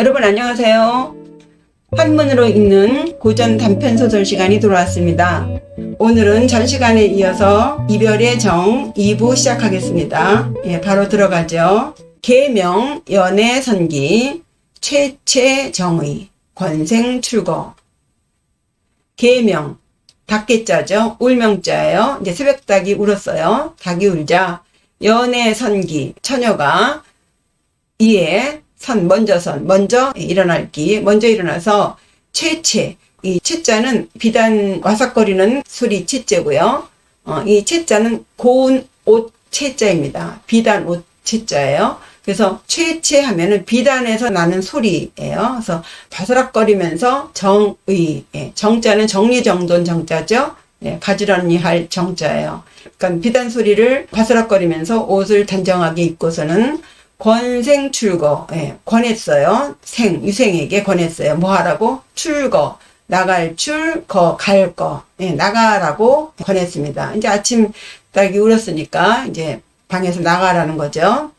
여러분 안녕하세요. 한문으로 읽는 고전 단편소설 시간이 돌아왔습니다. 오늘은 전 시간에 이어서 이별의 정 2부 시작하겠습니다. 바로 들어가죠. 계명 연애선기 최채정의 권생출거. 계명 닭개자죠. 울명자예요. 이제 새벽 닭이 울었어요. 닭이 울자 연애선기 처녀가 이에 먼저 일어나서 채채, 이 채자는 비단 와삭거리는 소리 채자고요. 이 채자는 고운 옷 채자입니다. 비단 옷 채자예요. 그래서 채채 하면은 비단에서 나는 소리예요. 그래서 바스락거리면서 정의, 정자는 정리정돈 정자죠. 가지런히 할 정자예요. 그러니까 비단 소리를 바스락거리면서 옷을 단정하게 입고서는 권생출거, 권했어요. 유생에게 권했어요. 뭐 하라고? 출거, 나갈 갈 거, 나가라고 권했습니다. 이제 아침 닭이 울었으니까 이제 방에서 나가라는 거죠.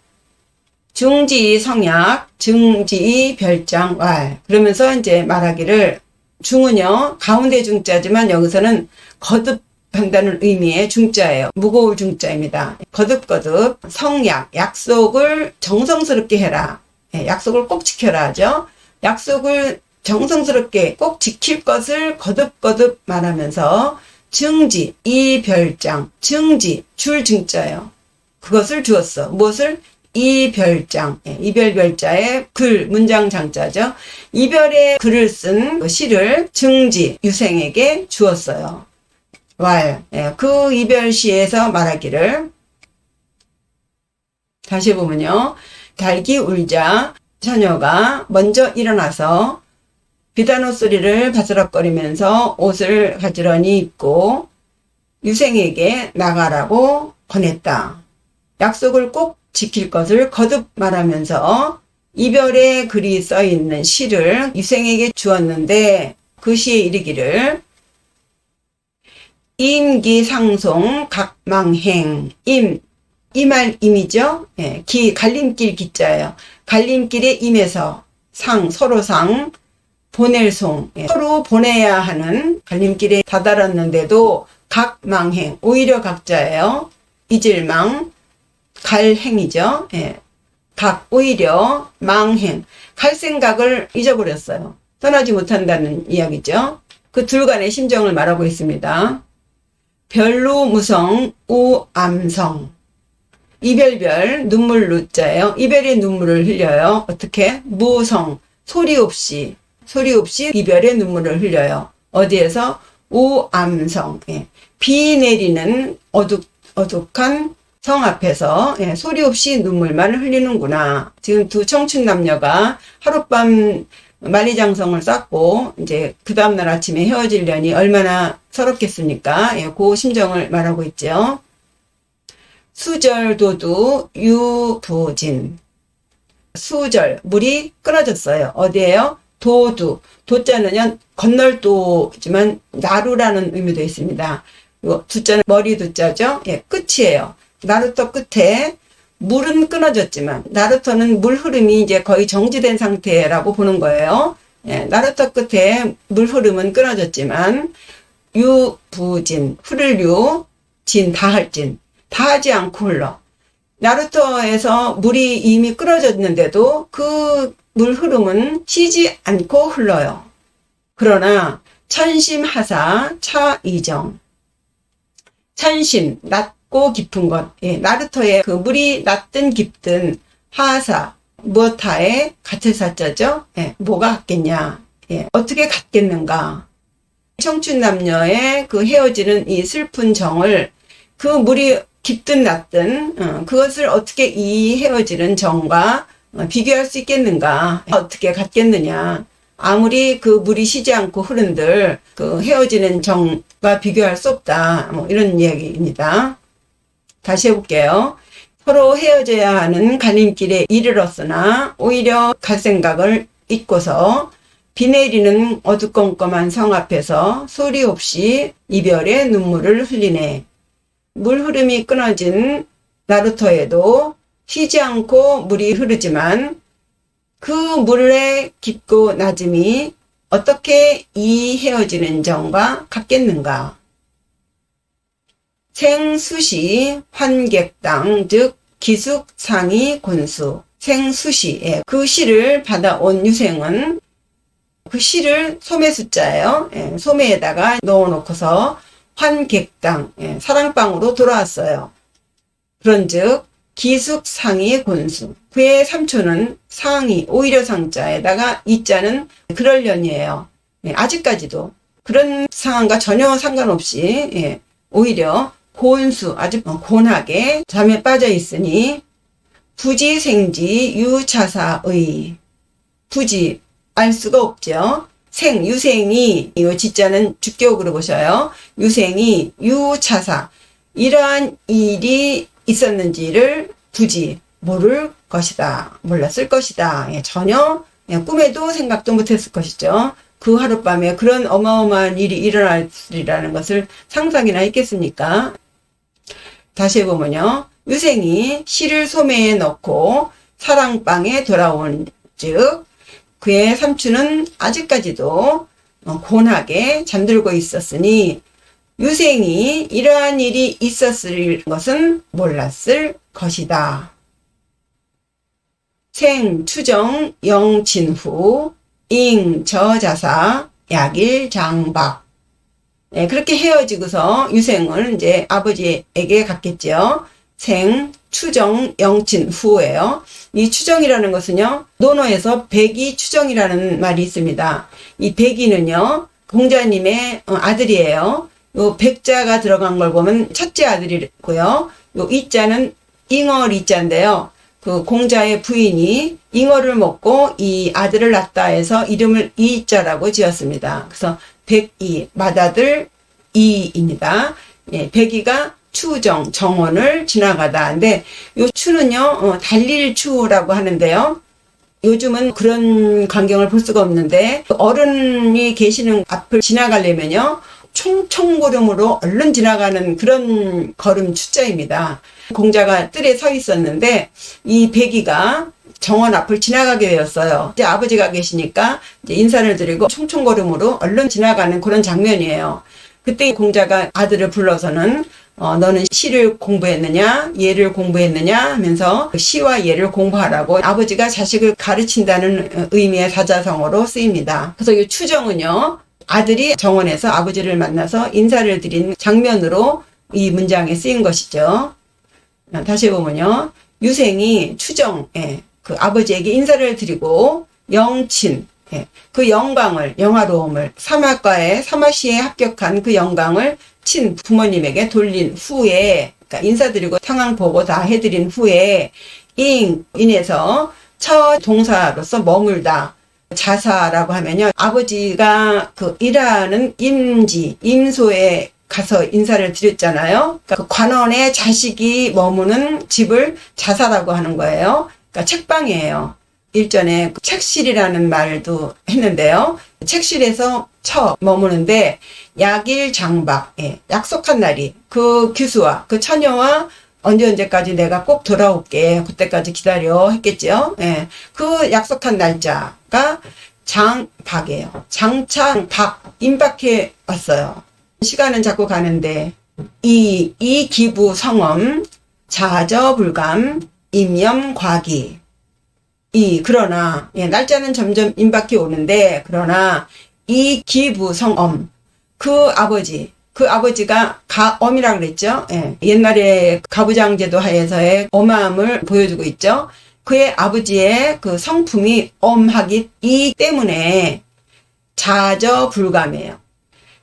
중지 성약, 증지 별장 왈. 그러면서 이제 말하기를, 중은요, 가운데 중자지만 여기서는 거듭한다는 의미의 중자예요. 무거울 중자입니다. 거듭거듭 성약, 약속을 정성스럽게 해라. 약속을 꼭 지켜라 하죠. 약속을 정성스럽게 꼭 지킬 것을 거듭거듭 말하면서 증지, 이별장, 증지, 줄 증자예요. 그것을 주었어. 무엇을? 이별장, 이별별자의 글, 문장 장자죠. 이별의 글을 쓴 시를 증지, 유생에게 주었어요. 그 이별시에서 말하기를, 다시 보면요, 닭이 울자 처녀가 먼저 일어나서 비단옷 소리를 바스락거리면서 옷을 가지런히 입고 유생에게 나가라고 권했다. 약속을 꼭 지킬 것을 거듭 말하면서 이별의 글이 써있는 시를 유생에게 주었는데, 그 시에 이르기를, 임기상송 각망행. 임할 임이죠. 갈림길 기자예요. 갈림길에 임해서 서로 보낼 송. 서로 보내야 하는 갈림길에 다다랐는데도 각망행. 오히려 각자예요. 잊을망. 갈행이죠. 오히려 망행. 갈 생각을 잊어버렸어요. 떠나지 못한다는 이야기죠. 그 둘 간의 심정을 말하고 있습니다. 별루 무성 우암성. 이별별 눈물 누자예요. 이별의 눈물을 흘려요. 어떻게? 무성 소리 없이 이별의 눈물을 흘려요. 어디에서? 우암성. 비 내리는 어둑한 성 앞에서 소리 없이 눈물만 흘리는구나. 지금 두 청춘 남녀가 하룻밤 만리장성을 쌓고 이제 그 다음날 아침에 헤어지려니 얼마나 서럽겠습니까? 그 심정을 말하고 있죠. 수절도두 유부진. 수절, 물이 끊어졌어요. 어디에요? 도자는요, 건널도지만 나루라는 의미도 있습니다. 이거 두자는 머리 두자죠. 끝이에요. 나루터 끝에 물은 끊어졌지만, 나루터는 물 흐름이 이제 거의 정지된 상태라고 보는 거예요. 나루터 끝에 물 흐름은 끊어졌지만, 유부진, 흐를 다하지 않고 흘러. 나루터에서 물이 이미 끊어졌는데도 그 물 흐름은 쉬지 않고 흘러요. 그러나, 천심하사 차이정. 천심, 낮고 깊은 것. 나루터의 그 물이 낮든 깊든 하사, 무엇하에 같을 사자죠. 뭐가 같겠냐. 어떻게 같겠는가. 청춘 남녀의 그 헤어지는 이 슬픈 정을, 그 물이 깊든 낮든 그것을 어떻게 이 헤어지는 정과 비교할 수 있겠는가. 어떻게 같겠느냐. 아무리 그 물이 쉬지 않고 흐른들 그 헤어지는 정과 비교할 수 없다. 이런 이야기입니다. 다시 해볼게요. 서로 헤어져야 하는 갈림길에 이르렀으나 오히려 갈 생각을 잊고서 비 내리는 어두컴컴한 성 앞에서 소리 없이 이별의 눈물을 흘리네. 물 흐름이 끊어진 나루터에도 쉬지 않고 물이 흐르지만 그 물의 깊고 낮음이 어떻게 이 헤어지는 점과 같겠는가? 생수시 환객당 즉 기숙상이 곤수. 생수시, 그 시를 받아온 유생은 그 시를 소매 숫자예요. 소매에다가 넣어놓고서 환객당, 사랑방으로 돌아왔어요. 그런즉 기숙상이 곤수. 그의 삼촌은 상이 오히려 상자에다가 이자는 그럴련이에요. 아직까지도 그런 상황과 전혀 상관없이 오히려 곤수, 아주 곤하게 잠에 빠져 있으니 부지생지 유차사의. 부지, 알 수가 없죠. 생, 유생이, 이 지자는 주격으로 보셔요. 유생이 유차사, 이러한 일이 있었는지를 부지, 모를 것이다. 몰랐을 것이다. 전혀 꿈에도 생각도 못했을 것이죠. 그 하룻밤에 그런 어마어마한 일이 일어날이라는 것을 상상이나 했겠습니까? 다시 해보면요. 유생이 시를 소매에 넣고 사랑방에 돌아온 즉 그의 삼촌은 아직까지도 곤하게 잠들고 있었으니 유생이 이러한 일이 있었을 것은 몰랐을 것이다. 생, 추정, 영친후, 잉, 저자사, 약일, 장박. 그렇게 헤어지고서 유생은 이제 아버지에게 갔겠죠. 생, 추정, 영친, 후예요. 이 추정이라는 것은요, 논어에서 백이 추정이라는 말이 있습니다. 이 백이는요, 공자님의 아들이에요. 요 백자가 들어간 걸 보면 첫째 아들이고요. 요 이자는 잉어 이자인데요. 그 공자의 부인이 잉어를 먹고 이 아들을 낳았다 해서 이름을 이자라고 지었습니다. 그래서 백이, 맏아들 이입니다. 백이가 추정, 정원을 지나가다. 근데 요 추는요, 달릴 추라고 하는데요. 요즘은 그런 광경을 볼 수가 없는데 어른이 계시는 앞을 지나가려면요. 총총걸음으로 얼른 지나가는 그런 걸음 추자입니다. 공자가 뜰에 서 있었는데 이 백이가 정원 앞을 지나가게 되었어요. 이제 아버지가 계시니까 이제 인사를 드리고 총총걸음으로 얼른 지나가는 그런 장면이에요. 그때 공자가 아들을 불러서는 너는 시를 공부했느냐 예를 공부했느냐 하면서 시와 예를 공부하라고 아버지가 자식을 가르친다는 의미의 사자성어로 쓰입니다. 그래서 이 추정은요, 아들이 정원에서 아버지를 만나서 인사를 드린 장면으로 이 문장에 쓰인 것이죠. 다시 보면요, 유생이 추정, 그 아버지에게 인사를 드리고 영친, 그 영광을, 영화로움을, 사마시에 합격한 그 영광을 친 부모님에게 돌린 후에, 그러니까 인사드리고 상황 보고 다 해드린 후에 인에서 처 동사로서 머물다. 자사라고 하면요, 아버지가 그 일하는 임소에 가서 인사를 드렸잖아요. 그러니까 그 관원의 자식이 머무는 집을 자사라고 하는 거예요. 그러니까 책방이에요. 일전에 책실이라는 말도 했는데요. 책실에서 머무는데 약일 장박, 약속한 날이 그 규수와 그 처녀와 언제까지 내가 꼭 돌아올게, 그때까지 기다려 했겠죠. 그 약속한 날짜가 장박이에요. 장창박, 임박해 왔어요. 시간은 자꾸 가는데 이 기부 성엄 자저불감 임염과기. 그러나 날짜는 점점 임박해 오는데, 그러나 이 기부 성엄, 그 아버지가 가엄이라고 그랬죠. 옛날에 가부장제도 하에서의 엄함을 보여주고 있죠. 그의 아버지의 그 성품이 엄하기 이 때문에 자저불감이에요.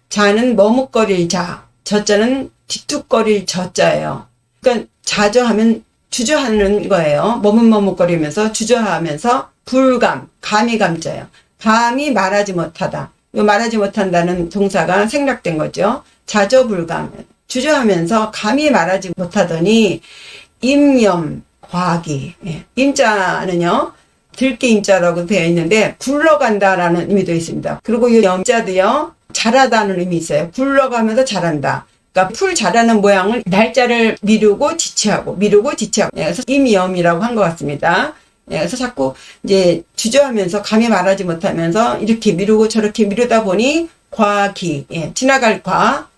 자는 머뭇거릴 자, 저자는 뒤뚝거릴 저자예요. 그러니까 자저하면 주저하는 거예요. 머뭇머뭇거리면서 주저하면서 불감, 감이 감자예요. 감히 말하지 못하다. 이 말하지 못한다는 동사가 생략된 거죠. 자저불감, 주저하면서 감히 말하지 못하더니 임염, 과기. 임자는요, 들깨 임자라고 되어 있는데 굴러간다라는 의미도 있습니다. 그리고 이 염자도요, 잘하다는 의미 있어요. 굴러가면서 잘한다. 그러니까 풀 자라는 모양을 날짜를 미루고 지체하고 그래서 임염이라고 한 것 같습니다. 그래서 자꾸 이제 주저하면서 감히 말하지 못하면서 이렇게 미루고 저렇게 미루다 보니 과기, 지나갈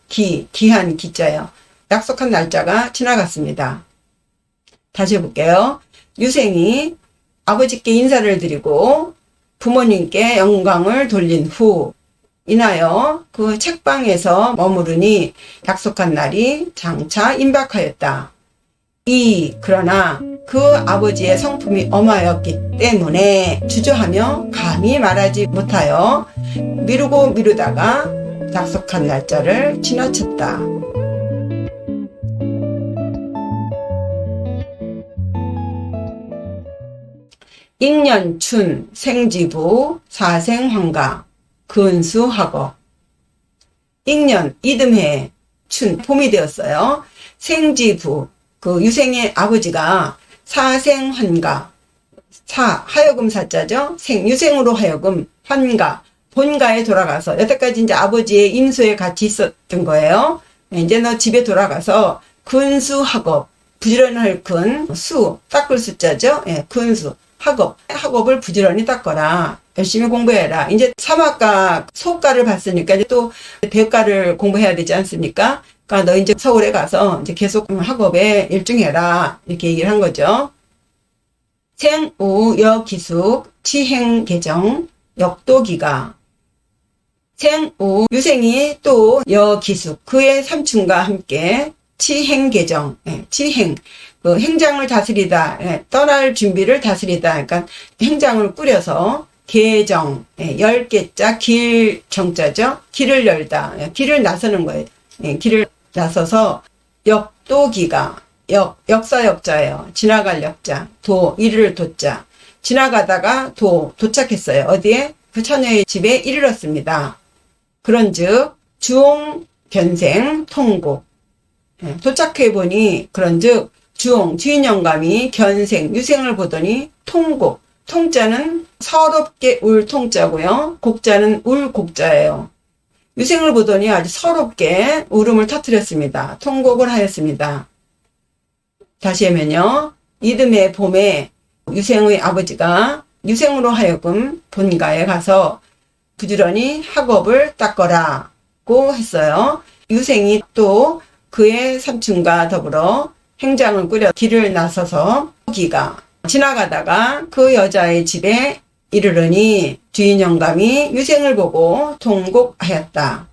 기한 기자예요. 약속한 날짜가 지나갔습니다. 다시 해볼게요. 유생이 아버지께 인사를 드리고 부모님께 영광을 돌린 후 인하여 그 책방에서 머무르니 약속한 날이 장차 임박하였다. 그러나 그 아버지의 성품이 엄하였기 때문에 주저하며 감히 말하지 못하여 미루고 미루다가 약속한 날짜를 지나쳤다. 익년춘 생지부 사생환가 근수학업. 익년 이듬해 춘 봄이 되었어요. 생지부 그 유생의 아버지가 사생환가 하여금 사자죠. 유생으로 하여금 환가 본가에 돌아가서 여태까지 이제 아버지의 임소에 같이 있었던 거예요. 이제 너 집에 돌아가서 근수학업 부지런히 할 수 닦을 숫자죠. 근수 학업을 부지런히 닦거라. 열심히 공부해라. 이제 3학과 소과를 봤으니까 이제 또 대과를 공부해야 되지 않습니까? 그러니까 너 이제 서울에 가서 이제 계속 학업에 일중해라. 이렇게 얘기를 한 거죠. 생우 여기숙 치행계정 역도기가 생우 유생이 또 여기숙 그의 삼촌과 함께 치행계정 치행 그 행장을 다스리다 떠날 준비를 다스리다 그러니까 행장을 꾸려서 계정 10개자 길 정자죠. 길을 열다 길을 나서는 거예요. 길을 나서서 역도기가 역사역자예요. 지나갈 역자 이르를 도자 지나가다가 도착했어요. 어디에? 그 처녀의 집에 이르렀습니다. 그런즉 주옹 견생 통곡 도착해보니 그런즉 주옹 주인 영감이 견생 유생을 보더니 통곡 통자는 서럽게 울 통자고요. 곡자는 울 곡자예요. 유생을 보더니 아주 서럽게 울음을 터뜨렸습니다. 통곡을 하였습니다. 다시 하면요. 이듬해 봄에 유생의 아버지가 유생으로 하여금 본가에 가서 부지런히 학업을 닦거라고 했어요. 유생이 또 그의 삼촌과 더불어 행장을 꾸려 길을 나서서 기가 지나가다가 그 여자의 집에 이르르니 주인 영감이 유생을 보고 통곡하였다.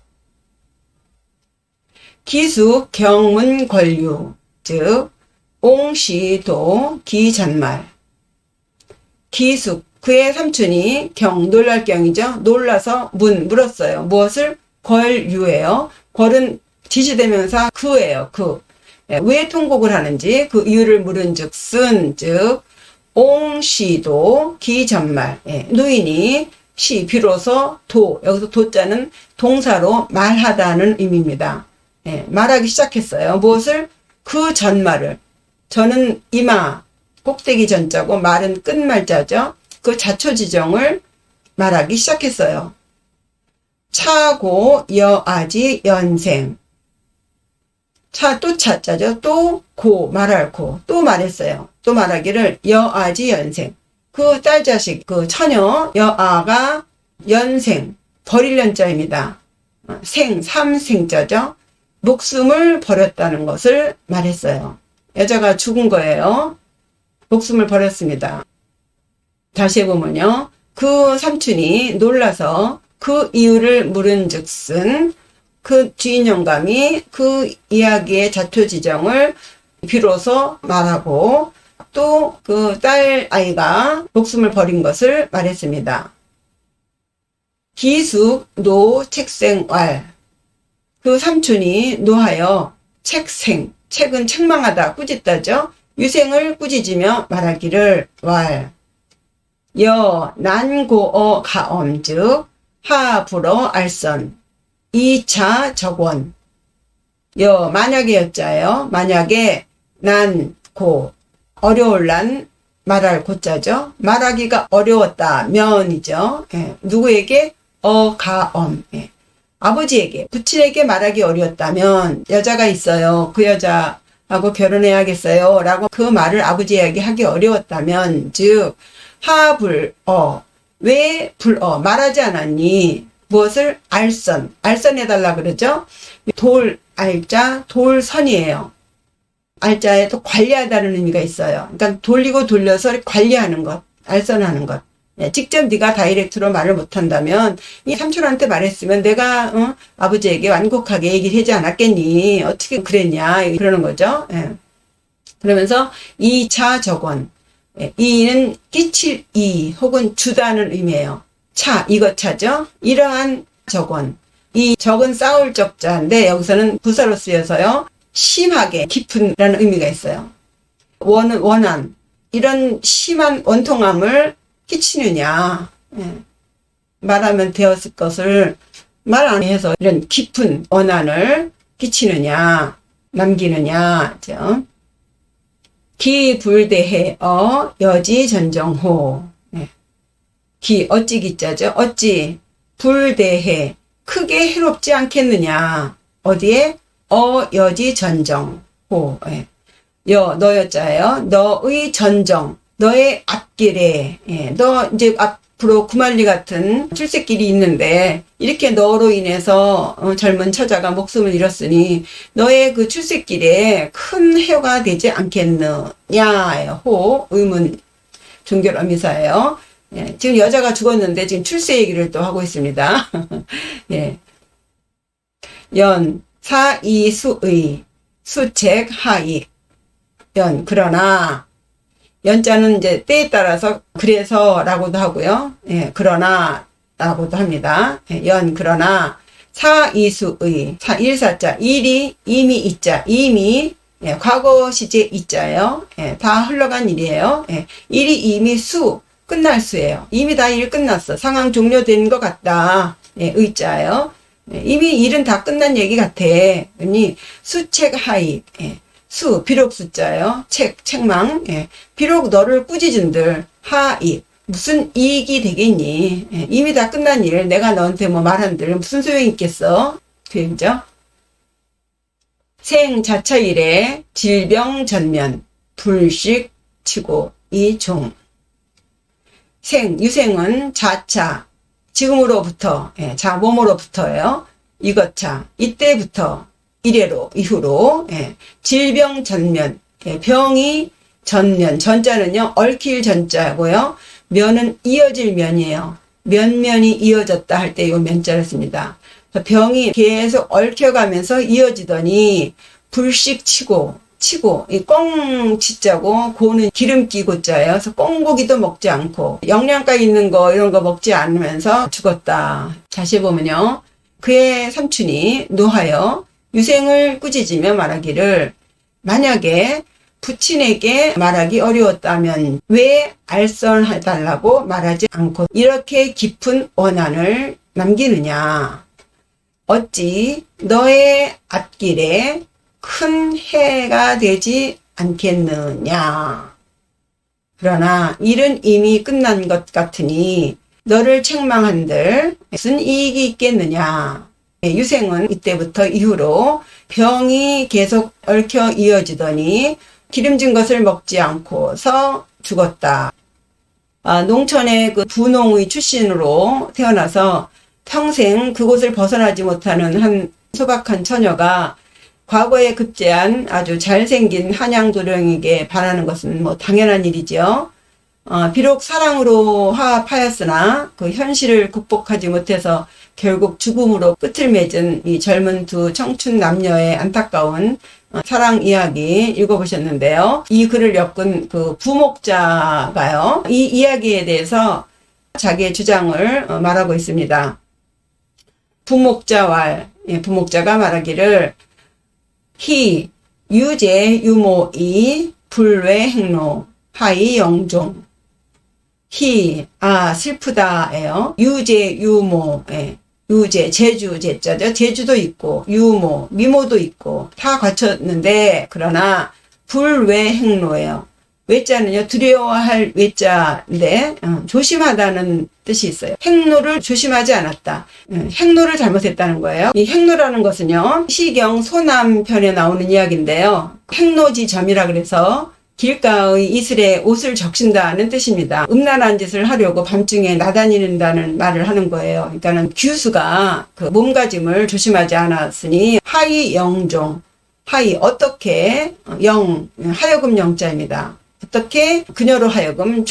기숙 경문 권류 즉 옹시도 기잔말 기숙 그의 삼촌이 놀랄 경이죠. 놀라서 물었어요. 무엇을? 권유예요. 권은 지시대명사 그예요. 왜 통곡을 하는지 그 이유를 물은즉슨 즉 옹시도 기잔말 노인이 비로소 여기서 도자는 동사로 말하다는 의미입니다. 말하기 시작했어요. 무엇을? 그 전말을 저는 이마 꼭대기 전자고 말은 끝말자죠. 그 자초지정을 말하기 시작했어요. 차고 여아지 연생 또 차자죠. 또 말할 또 말했어요. 또 말하기를 여아지 연생 그 딸 자식 그 처녀 여아가 연생 버릴 연자입니다. 삼생자죠. 목숨을 버렸다는 것을 말했어요. 여자가 죽은 거예요. 목숨을 버렸습니다. 다시 해보면요. 그 삼촌이 놀라서 그 이유를 물은즉슨 그 주인 영감이 그 이야기의 자초지정을 비로소 말하고 또 그 딸 아이가 목숨을 버린 것을 말했습니다. 기숙 노 책생왈 그 삼촌이 노하여 책은 책망하다 꾸짖다죠. 유생을 꾸짖으며 말하기를 난고어 가엄 즉 하불어 알선 2차 적원 만약에 여자예요. 만약에 어려울 난 말할 고자죠. 말하기가 어려웠다 면이죠. 누구에게? 가엄 아버지에게 부친에게 말하기 어려웠다면 여자가 있어요. 그 여자 하고 결혼해야겠어요 라고 그 말을 아버지에게 하기 어려웠다면, 즉 하불어, 왜 불어 말하지 않았니? 무엇을? 알선해달라 그러죠. 돌 알자 돌선이에요. 알자에도 관리하다는 의미가 있어요. 그러니까 돌리고 돌려서 관리하는 것, 알선하는 것. 직접 네가 다이렉트로 말을 못한다면 이 삼촌한테 말했으면 내가 아버지에게 완곡하게 얘기를 하지 않았겠니? 어떻게 그랬냐? 그러는 거죠. 예. 그러면서 이차 적원. 이는 끼칠 이 혹은 주다는 의미예요. 차, 이것 차죠. 이러한 적원. 이 적은 싸울 적자인데 여기서는 부사로 쓰여서요. 심하게 깊은라는 의미가 있어요. 원한. 이런 심한 원통함을 끼치느냐. 말하면 되었을 것을 말 안 해서 이런 깊은 원한을 끼치느냐. 남기느냐. 그죠? 기불대해 여지전정호. 어찌 기자죠. 어찌 불대해 크게 해롭지 않겠느냐. 어디에? 여지전정호. 너여자예요. 너의 전정. 너의 앞길에. 너 이제 앞으로 구만리 같은 출세길이 있는데 이렇게 너로 인해서 젊은 처자가 목숨을 잃었으니 너의 그 출세길에 큰 해가 되지 않겠느냐. 호 의문 종결어미사예요. 지금 여자가 죽었는데 지금 출세 얘기를 또 하고 있습니다. 예. 사이수의 수책 하익. 그러나 연자는 이제 때에 따라서 그래서라고도 하고요. 예, 그러나라고도 합니다. 그러나 사이수의 일사자 일이 이미 있자 이미 과거 시제 있자예요. 다 흘러간 일이에요. 일이 이미 끝날 수예요. 이미 다 일 끝났어. 상황 종료된 것 같다. 의자예요. 이미 일은 다 끝난 얘기 같아. 그러니 수책 하익. 비록 숫자예요. 책망. 비록 너를 꾸짖은들 하익. 무슨 이익이 되겠니? 이미 다 끝난 일 내가 너한테 뭐 말한들 무슨 소용이 있겠어? 그죠? 생자처일에 질병전면 불식 치고 이종. 유생은 자차 지금으로부터 몸으로부터예요. 이것차 이때부터 이래로 이후로 질병전면 병이 전면 전자는요 얽힐 전자고요. 면은 이어질 면이에요. 면면이 이어졌다 할 때 이 면자를 씁니다. 병이 계속 얽혀가면서 이어지더니 불식 치고 이 꽁치자고 고는 기름기 고자예요. 그래서 꽁고기도 먹지 않고 영양가 있는 거 이런 거 먹지 않으면서 죽었다. 다시 보면요. 그의 삼촌이 노하여 유생을 꾸짖으며 말하기를 만약에 부친에게 말하기 어려웠다면 왜 알선해달라고 말하지 않고 이렇게 깊은 원한을 남기느냐. 어찌 너의 앞길에 큰 해가 되지 않겠느냐. 그러나 일은 이미 끝난 것 같으니 너를 책망한들 무슨 이익이 있겠느냐. 유생은 이때부터 이후로 병이 계속 얽혀 이어지더니 기름진 것을 먹지 않고서 죽었다. 농촌의 그 부농의 출신으로 태어나서 평생 그곳을 벗어나지 못하는 한 소박한 처녀가 과거에 급제한 아주 잘생긴 한양도령에게 반하는 것은 뭐 당연한 일이죠. 비록 사랑으로 화합하였으나 그 현실을 극복하지 못해서 결국 죽음으로 끝을 맺은 이 젊은 두 청춘 남녀의 안타까운 사랑 이야기 읽어보셨는데요. 이 글을 엮은 그 부목자가요. 이 이야기에 대해서 자기의 주장을 말하고 있습니다. 부목자가 말하기를 희 유제 유모이 불외행로 하이 영종. 슬프다예요. 유제 유모. 유제 제주 제자죠. 제주도 있고 유모 미모도 있고 다 갖췄는데 그러나 불외행로예요. 외자는요, 두려워할 외자인데, 조심하다는 뜻이 있어요. 행로를 조심하지 않았다. 행로를 잘못했다는 거예요. 이 행로라는 것은요, 시경 소남편에 나오는 이야기인데요. 행로지점이라 그래서 길가의 이슬에 옷을 적신다는 뜻입니다. 음란한 짓을 하려고 밤중에 나다니는다는 말을 하는 거예요. 그러니까는 규수가 그 몸가짐을 조심하지 않았으니 하이 영종, 하이 어떻게 하여금 영자입니다. 어떻게 그녀로 하여금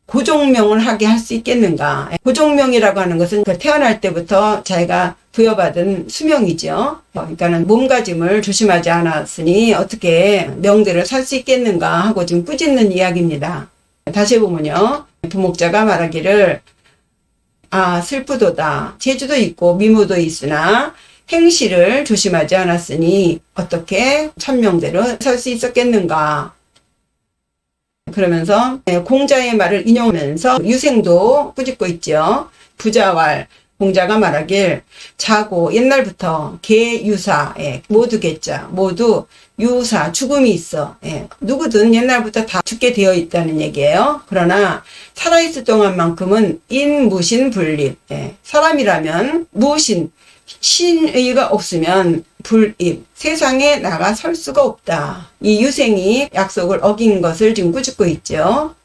고종명을 하게 할 수 있겠는가. 고종명이라고 하는 것은 태어날 때부터 자기가 부여받은 수명이죠. 그러니까는 몸가짐을 조심하지 않았으니 어떻게 명대를 살 수 있겠는가 하고 지금 꾸짖는 이야기입니다. 다시 보면요. 부목자가 말하기를 슬프도다. 재주도 있고 미모도 있으나 행실을 조심하지 않았으니 어떻게 천명대로 살 수 있었겠는가. 그러면서 공자의 말을 인용하면서 유생도 꾸짖고 있죠. 부자왈 공자가 말하길 자고 옛날부터 계유사 모두 계자 모두 유사 죽음이 있어. 누구든 옛날부터 다 죽게 되어 있다는 얘기예요. 그러나 살아있을 동안만큼은 인무신 분립. 사람이라면 무신 신의가 없으면 불입, 세상에 나가 설 수가 없다. 이 유생이 약속을 어긴 것을 지금 꾸짖고 있죠.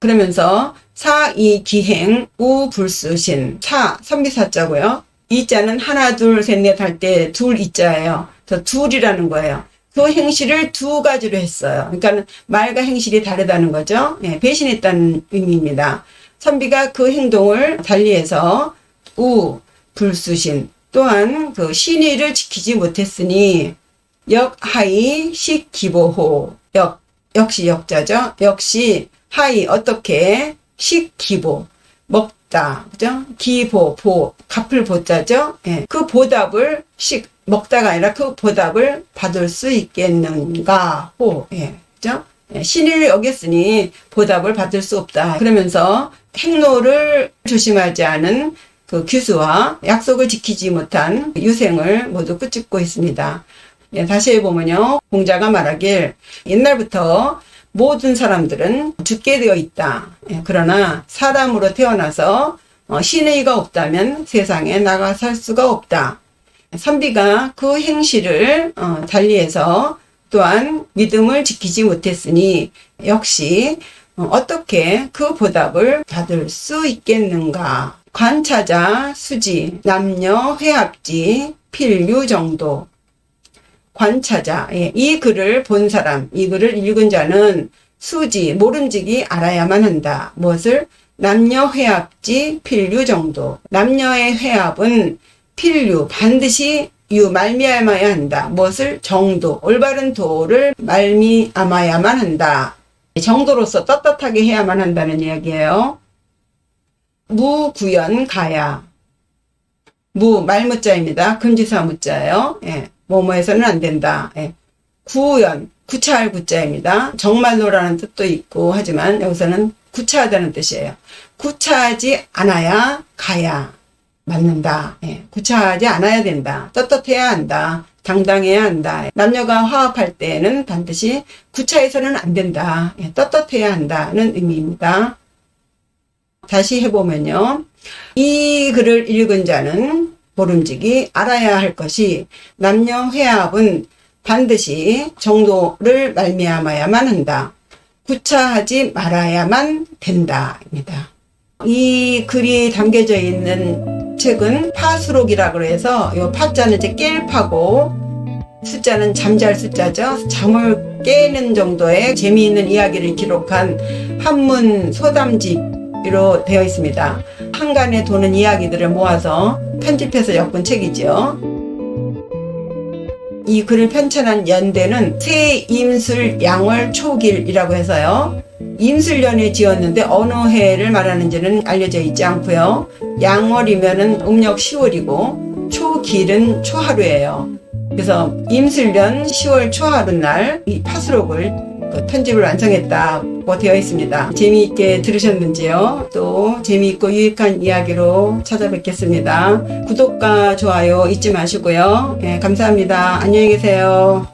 그러면서 사이기행 우불수신, 선비사자고요. 이자는 하나 둘 셋 넷 할 때 둘 이자예요. 그래서 둘이라는 거예요. 그 행실을 두 가지로 했어요. 그러니까 말과 행실이 다르다는 거죠. 배신했다는 의미입니다. 선비가 그 행동을 달리해서 불수신 또한 그 신의를 지키지 못했으니 역하이 식기보호 역시 역자죠. 역시 하이 어떻게 식기보 먹다 그죠? 기보 갚을 보자죠. 그 보답을 먹다가 아니라 그 보답을 받을 수 있겠는가 그죠? 신의를 어겼으니 보답을 받을 수 없다. 그러면서 행로를 조심하지 않은 그 규수와 약속을 지키지 못한 유생을 모두 꾸짖고 있습니다. 다시 해보면요. 공자가 말하길 옛날부터 모든 사람들은 죽게 되어 있다. 그러나 사람으로 태어나서 신의가 없다면 세상에 나가 살 수가 없다. 선비가 그 행실을 달리해서 또한 믿음을 지키지 못했으니 역시 어떻게 그 보답을 받을 수 있겠는가. 관차자, 수지, 남녀, 회합지, 필류 정도. 관차자, 이 글을 본 사람, 이 글을 읽은 자는 수지, 모름지기 알아야만 한다. 무엇을? 남녀 회합지, 필류 정도. 남녀의 회합은 필류, 반드시 말미암아야 한다. 무엇을? 정도, 올바른 도를 말미암아야만 한다. 정도로서 떳떳하게 해야만 한다는 이야기예요. 무구연 가야. 말무자입니다. 금지사 무자예요. 뭐뭐해서는 안 된다. 구연, 구차할 구자입니다. 정말로라는 뜻도 있고 하지만 여기서는 구차하다는 뜻이에요. 구차하지 않아야 가야 맞는다. 구차하지 않아야 된다. 떳떳해야 한다. 당당해야 한다. 남녀가 화합할 때는 반드시 구차해서는 안 된다. 떳떳해야 한다는 의미입니다. 다시 해보면요. 이 글을 읽은 자는 모름지기 알아야 할 것이 남녀 회합은 반드시 정도를 말미암아야만 한다. 구차하지 말아야만 된다입니다. 이 글이 담겨져 있는 책은 파수록이라고 해서 요 파자는 이제 깰 파고 숫자는 잠잘 숫자죠. 잠을 깨는 정도의 재미있는 이야기를 기록한 한문 소담집으로 되어 있습니다. 한간에 도는 이야기들을 모아서 편집해서 엮은 책이죠. 이 글을 편찬한 연대는 새임술 양월 초길이라고 해서요. 임술년에 지었는데 어느 해를 말하는지는 알려져 있지 않고요. 양월이면은 음력 10월이고 초길은 초하루예요. 그래서 임술년 10월 초하루 날 이 파수록을 편집을 완성했다고 되어 있습니다. 재미있게 들으셨는지요? 또 재미있고 유익한 이야기로 찾아뵙겠습니다. 구독과 좋아요 잊지 마시고요. 감사합니다. 안녕히 계세요.